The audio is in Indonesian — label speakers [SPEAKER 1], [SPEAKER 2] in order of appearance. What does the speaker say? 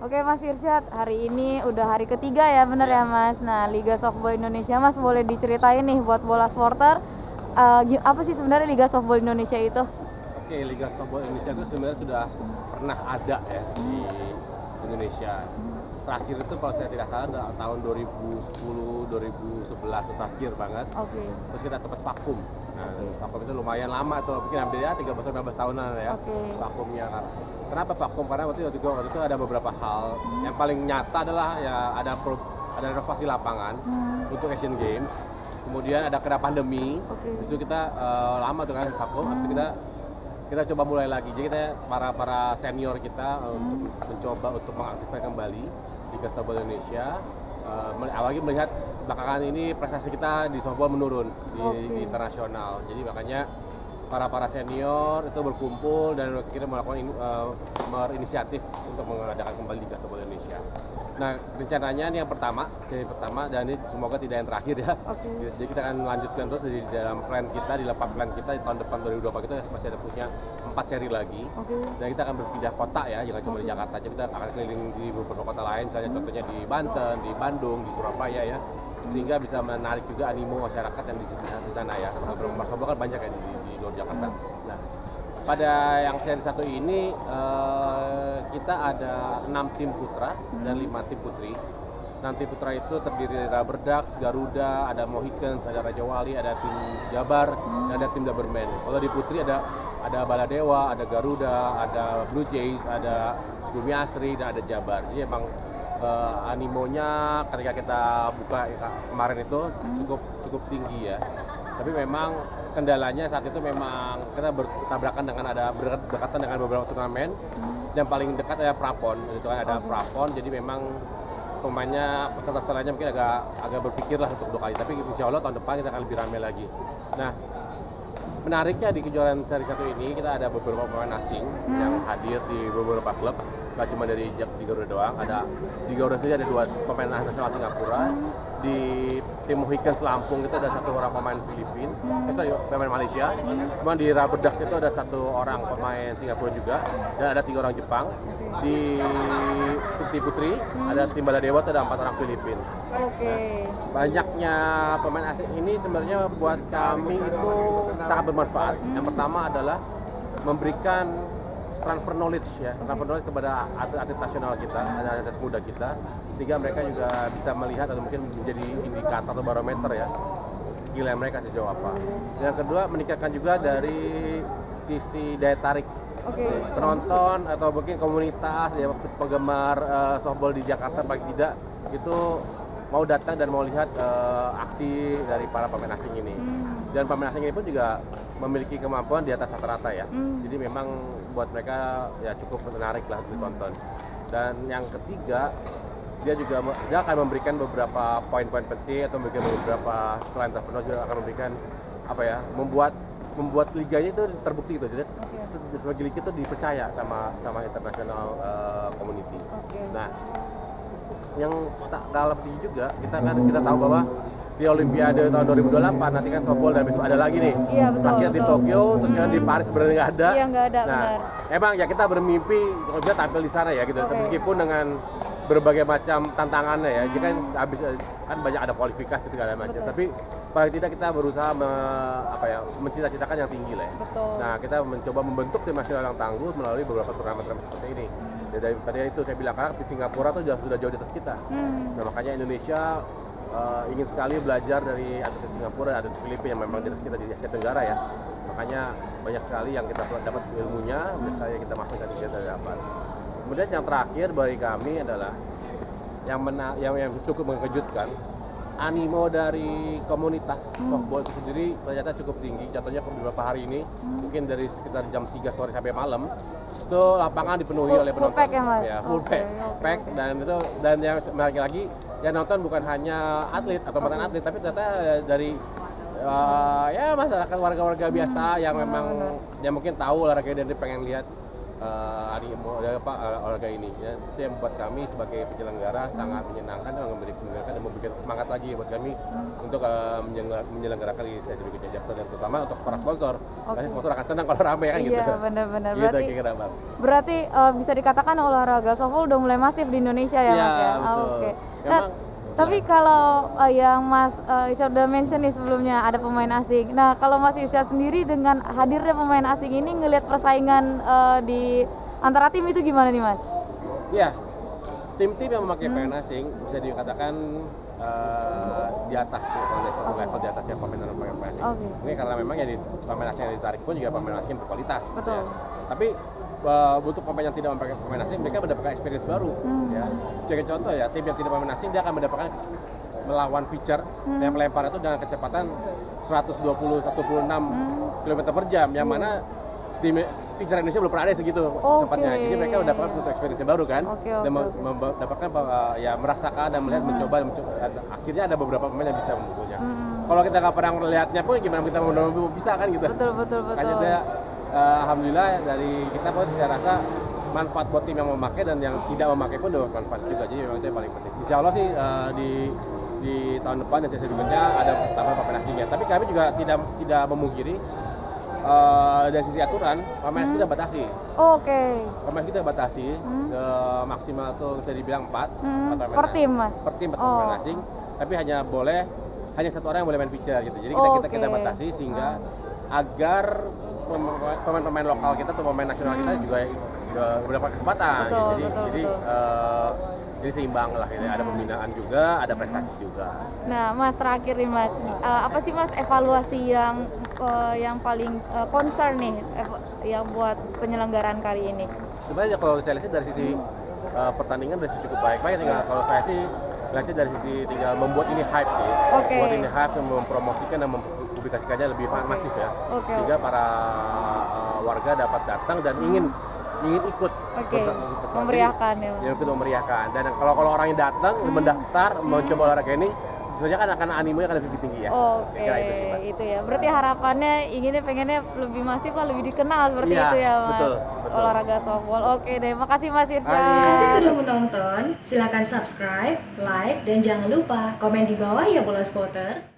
[SPEAKER 1] Oke Mas Irsyad, hari ini udah hari ketiga ya, bener ya Mas. Nah, Liga Softball Indonesia Mas boleh diceritain nih buat bola sporter, apa sih sebenarnya Liga Softball Indonesia itu?
[SPEAKER 2] Oke, Liga Softball Indonesia itu sebenarnya sudah pernah ada ya di Indonesia. Terakhir itu kalau saya tidak salah tahun 2010, 2011 terakhir banget.
[SPEAKER 1] Oke.
[SPEAKER 2] Terus kita sempat vakum. Nah, vakum itu lumayan lama tuh, mungkin hampir ya 13-15 tahunan ya.
[SPEAKER 1] Oke.
[SPEAKER 2] Vakumnya. Kenapa vakum? Karena waktu itu ada beberapa hal. Yang paling nyata adalah ya ada renovasi lapangan untuk Asian Games. Kemudian ada kena pandemi. Itu kita lama tuh kan vakum. Habis itu kita coba mulai lagi. Jadi kita para senior kita untuk mencoba untuk mengaktifkan kembali Liga Softball Indonesia. Apalagi melihat belakangan ini prestasi kita di softball menurun di internasional. Jadi makanya para senior itu berkumpul dan kita melakukan berinisiatif untuk mengadakan kembali Liga Softball Indonesia. Nah, rencananya ini seri pertama dan ini semoga tidak yang terakhir ya. Jadi kita akan lanjutkan terus di dalam plan kita, di lepas plan kita di tahun depan 2024 kita masih ada punya 4 seri lagi. Dan kita akan berpindah kota ya, jangan cuma di Jakarta aja, kita akan keliling di beberapa kota lain, misalnya contohnya di Banten, di Bandung, di Surabaya ya. Sehingga bisa menarik juga animo masyarakat yang di sana ya. Beberapa softball kan banyak ya di luar Jakarta. Nah, pada yang seri 1 ini kita ada 6 tim putra dan 5 tim putri. 6 tim putra itu terdiri dari Rubber Ducks, Garuda, ada Mohicans, ada Raja Wali, ada tim Jabar, dan ada tim Doberman. Kalau di putri ada Baladewa, ada Garuda, ada Blue Jays, ada Bumi Asri, dan ada Jabar. Jadi emang animonya ketika kita buka kemarin itu cukup tinggi ya. Tapi memang kendalanya saat itu memang kita berdekatan dengan beberapa turnamen. Yang paling dekat ada Prapon, itu kan ada Prapon. Jadi memang pemainnya peserta-pesertanya mungkin agak berpikir lah untuk 2 kali. Tapi insya Allah tahun depan kita akan lebih ramai lagi. Nah, menariknya di kejuaraan seri 1 ini kita ada beberapa pemain asing yang hadir di beberapa klub. Gak cuma di Garuda doang, di Garuda sendiri ada 2 pemain nasional Singapura. Di tim Mohicans Lampung itu ada 1 orang pemain pemain Malaysia. Kemudian di Rubber Ducks itu ada 1 orang pemain Singapura juga, dan ada 3 orang Jepang. Di putri ada tim Baladewa itu ada 4 orang Filipin. Nah, banyaknya pemain asing ini sebenarnya buat kami itu sangat bermanfaat. Yang pertama adalah memberikan transfer knowledge kepada atlet nasional kita, atlet muda kita, sehingga mereka juga bisa melihat atau mungkin menjadi indikator atau barometer ya skillnya mereka sejauh apa. Yang kedua, meningkatkan juga dari sisi daya tarik penonton atau mungkin komunitas ya, penggemar softball di Jakarta paling tidak itu mau datang dan mau lihat aksi dari para pemain asing ini. Dan pemain asing ini pun juga memiliki kemampuan di atas rata-rata ya. Jadi memang buat mereka ya cukup menarik lah ditonton. Dan yang ketiga, dia akan memberikan beberapa poin-poin penting atau memberikan beberapa selain transfer juga akan memberikan membuat liganya itu terbukti gitu. Jadi sebagai liga itu dipercaya sama international community. Nah, yang tak kalah penting juga kita tahu bahwa di Olimpiade tahun 2028 nanti kan softball dan besok ada lagi nih.
[SPEAKER 1] Iya, betul.
[SPEAKER 2] Terakhir di Tokyo, terus kan di Paris sebenarnya nggak ada.
[SPEAKER 1] Iya, nggak ada.
[SPEAKER 2] Nah,
[SPEAKER 1] benar.
[SPEAKER 2] emang ya kita bermimpi kalau bisa tampil di sana ya gitu. Meskipun dengan berbagai macam tantangannya ya. Jadi kan habis kan banyak ada kualifikasi segala macam. Tapi paling tidak kita berusaha mencita-citakan yang tinggi lah ya.
[SPEAKER 1] Betul.
[SPEAKER 2] Nah, kita mencoba membentuk tim nasional yang tangguh melalui beberapa turnamen seperti ini. Dari tadi itu saya bilang karena di Singapura tuh sudah jauh di atas kita. Nah, makanya Indonesia ingin sekali belajar dari atlet Singapura, atlet Filipina yang memang di atas kita di Asia Tenggara ya. Makanya banyak sekali yang kita dapat ilmunya, banyak sekali yang kita masukkan di kita dapat. Kemudian yang terakhir bagi kami adalah yang cukup mengejutkan, animo dari komunitas softball itu sendiri ternyata cukup tinggi. Contohnya beberapa hari ini, mungkin dari sekitar jam 3 sore sampai malam, itu lapangan dipenuhi oleh penonton.
[SPEAKER 1] Full pack ya Mas?
[SPEAKER 2] Ya, full pack. Dan yang lagi yang nonton bukan hanya atlet atau mantan atlet, tapi ternyata dari masyarakat warga-warga biasa yang memang yang mungkin tahu olahraga dan pengen lihat olahraga ini ya. Itu yang membuat kami sebagai penyelenggara sangat menyenangkan dan memberikan semangat lagi buat kami untuk menyelenggarakan di sesi berikutnya, dan terutama untuk para sponsor. Karena sponsor akan senang kalau ramai kan gitu.
[SPEAKER 1] Iya, benar-benar.
[SPEAKER 2] Gitu,
[SPEAKER 1] berarti bisa dikatakan olahraga softball udah mulai masif di Indonesia ya, Mas ya.
[SPEAKER 2] Betul.
[SPEAKER 1] Oke. Nah, tapi kalau yang Mas Isyad udah mention nih sebelumnya ada pemain asing. Nah, kalau Mas Isyad sendiri dengan hadirnya pemain asing ini ngelihat persaingan di antara tim itu gimana nih, Mas?
[SPEAKER 2] Iya, tim-tim yang memakai pemain asing bisa dikatakan di atas level di atasnya pemain asing. Mungkin karena memang ya pemain asing yang ditarik pun juga pemain asing yang berkualitas.
[SPEAKER 1] Betul.
[SPEAKER 2] Ya. Tapi untuk pemain yang tidak memakai pemain asing, mereka mendapatkan experience baru. Ya. Jadi contoh ya, tim yang tidak pemain asing dia akan mendapatkan melawan pitcher yang melempar itu dengan kecepatan 116 km/jam, yang mana tim pitcher Indonesia belum pernah ada segitu kecepatnya. Jadi mereka mendapatkan suatu experience yang baru kan, dan mendapatkan ya merasakan dan melihat mencoba, akhirnya ada beberapa pemain yang bisa membukunya. Kalau kita nggak pernah melihatnya pun gimana kita mau bisa kan gitu.
[SPEAKER 1] Betul.
[SPEAKER 2] Makanya dia alhamdulillah dari kita pun saya rasa manfaat buat tim yang memakai dan yang tidak memakai pun dapat manfaat juga. Jadi memang itu yang paling penting. Insya Allah sih di tahun depan dan sesi berikutnya ada tambahan pemain asingnya. Tapi kami juga tidak memungkiri dari sisi aturan pemain asing kita batasi. Pemain kita batasi maksimal tuh bisa dibilang 4
[SPEAKER 1] per tim, Mas.
[SPEAKER 2] Per tim 4 pemain asing. Tapi hanya satu orang yang boleh main pitcher gitu. Jadi kita batasi sehingga agar pemain-pemain lokal kita atau pemain nasional kita juga mendapat kesempatan. Jadi seimbang lah, gitu. Ada pembinaan juga, ada prestasi juga.
[SPEAKER 1] Nah, Mas, terakhir nih Mas, apa sih Mas evaluasi yang paling concern nih yang buat penyelenggaraan kali ini?
[SPEAKER 2] Sebenarnya kalau saya lihat dari sisi pertandingan dari sisi cukup baik. Tinggal kalau saya sih lihatnya dari sisi tinggal membuat ini hype sih. Buat ini hype dan mempromosikan dan mempublikasikannya lebih masif ya. Sehingga para warga dapat datang dan ingin ikut
[SPEAKER 1] memeriahkan ya.
[SPEAKER 2] Ikut memeriahkan. Dan kalau orang yang datang mendaftar mencoba olahraga ini, tentunya kan akan animenya akan lebih tinggi ya.
[SPEAKER 1] Itu ya. Berarti harapannya pengennya lebih masif lah, lebih dikenal seperti itu ya, Mas.
[SPEAKER 2] Betul.
[SPEAKER 1] Olahraga softball. Oke deh, makasih Mas Irsya.
[SPEAKER 3] Terima kasih sudah menonton. Silakan subscribe, like, dan jangan lupa komen di bawah ya Bola Spotter.